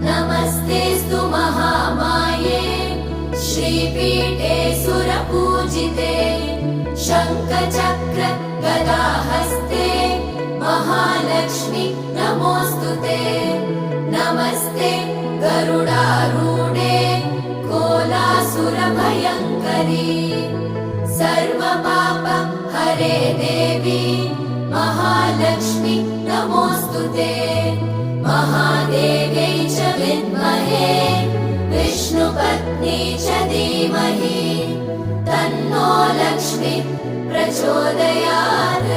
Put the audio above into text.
नमस्तेऽस्तु महामाये श्रीपीठे सुरपूजिते शङ्खचक्र गदाहस्ते महालक्ष्मी नमोऽस्तुते। नमस्ते गरुडारूढे कोलासुरभयङ्करी सर्वपाप हरे देवी महालक्ष्मी नमोऽस्तुते। महादेव्यै च विद्महे विष्णुपत्नी च धीमहि तन्नो लक्ष्मी प्रचोदयात्।